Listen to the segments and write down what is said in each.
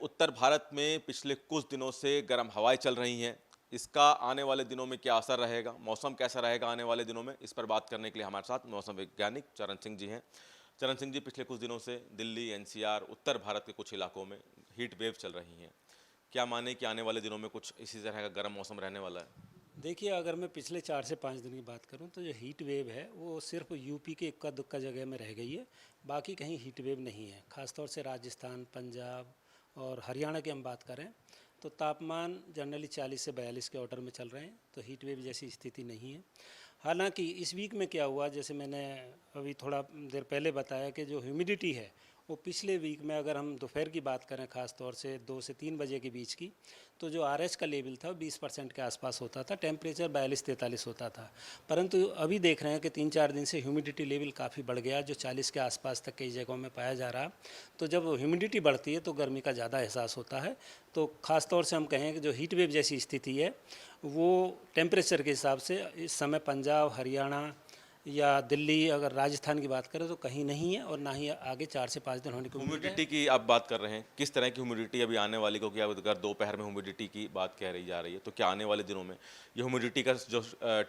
उत्तर भारत में पिछले कुछ दिनों से गर्म हवाएं चल रही हैं। इसका आने वाले दिनों में क्या असर रहेगा, मौसम कैसा रहेगा आने वाले दिनों में, इस पर बात करने के लिए हमारे साथ मौसम वैज्ञानिक चरण सिंह जी हैं। चरण सिंह जी, पिछले कुछ दिनों से दिल्ली, एनसीआर, उत्तर भारत के कुछ इलाकों में हीट वेव चल रही हैं। क्या माने कि आने वाले दिनों में कुछ इसी तरह का गर्म मौसम रहने वाला है? देखिए, अगर मैं पिछले 4 से 5 दिन की बात करूं तो जो हीट वेव है वो सिर्फ यूपी के इक्का दुक्का जगह में रह गई है। बाकी कहीं हीट वेव नहीं है। ख़ासतौर से राजस्थान, पंजाब और हरियाणा की हम बात करें तो तापमान जनरली 40 से 42 के ऑर्डर में चल रहे हैं, तो हीट वेव जैसी स्थिति नहीं है। हालांकि इस वीक में क्या हुआ, जैसे मैंने अभी थोड़ा देर पहले बताया कि जो ह्यूमिडिटी है वो पिछले वीक में, अगर हम दोपहर की बात करें ख़ास तौर से 2 से 3 बजे के बीच की, तो जो आरएच का लेवल था वो 20% के आसपास होता था, टेम्परेचर 42-43 होता था। परंतु अभी देख रहे हैं कि 3-4 दिन से ह्यूमिडिटी लेवल काफ़ी बढ़ गया, जो 40 के आसपास तक कई जगहों में पाया जा रहा। तो जब ह्यूमिडिटी बढ़ती है तो गर्मी का ज़्यादा एहसास होता है। तो ख़ास तौर से हम कहें कि जो हीट वेव जैसी स्थिति है वो टेम्परेचर के हिसाब से इस समय पंजाब, हरियाणा या दिल्ली, अगर राजस्थान की बात करें तो कहीं नहीं है, और ना ही आगे 4 से 5 दिन होने की उम्मीद है। ह्यूमिडिटी की आप बात कर रहे हैं, किस तरह की ह्यूमिडिटी अभी आने वाली, क्योंकि अब अगर दोपहर में ह्यूमिडिटी की बात कह रही जा रही है, तो क्या आने वाले दिनों में ये ह्यूमिडिटी का जो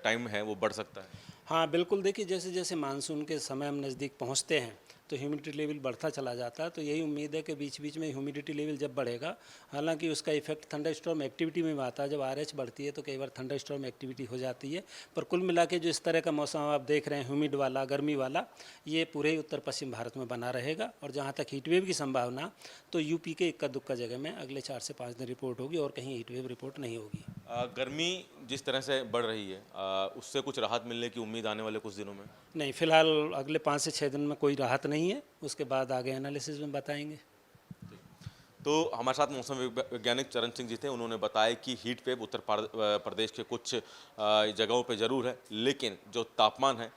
टाइम है वो बढ़ सकता है? हाँ बिल्कुल, देखिए जैसे जैसे मानसून के समय हम नज़दीक पहुँचते हैं तो ह्यूमिडिटी लेवल बढ़ता चला जाता है। तो यही उम्मीद है कि बीच बीच में ह्यूमिडिटी लेवल जब बढ़ेगा, हालांकि उसका इफेक्ट थंडर स्टॉर्म एक्टिविटी में भी आता है। जब आरएच बढ़ती है तो कई बार थंडर स्टॉर्म एक्टिविटी हो जाती है। पर कुल मिला के जो इस तरह का मौसम आप देख रहे हैं, ह्यूमिड वाला, गर्मी वाला, ये पूरे उत्तर पश्चिम भारत में बना रहेगा। और जहाँ तक हीटवेव की संभावना, तो यूपी के इक्का दुक्का जगह में अगले 4 से 5 दिन रिपोर्ट होगी, और कहीं हीटवेव रिपोर्ट नहीं होगी। गर्मी जिस तरह से बढ़ रही है, उससे कुछ राहत मिलने की उम्मीद आने वाले कुछ दिनों में? नहीं, फिलहाल अगले 5 से 6 दिन में कोई राहत नहीं है। उसके बाद आगे एनालिसिस में बताएंगे। तो हमारे साथ मौसम वैज्ञानिक चरण सिंह जी थे। उन्होंने बताया कि हीट वेव उत्तर प्रदेश के कुछ जगहों पे ज़रूर है, लेकिन जो तापमान है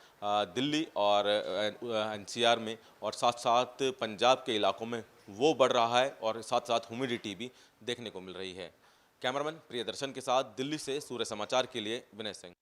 दिल्ली और एनसीआर में और साथ साथ पंजाब के इलाकों में वो बढ़ रहा है, और साथ साथ ह्यूमिडिटी भी देखने को मिल रही है। कैमरामैन प्रियदर्शन के साथ दिल्ली से सूर्य समाचार के लिए विनय सिंह।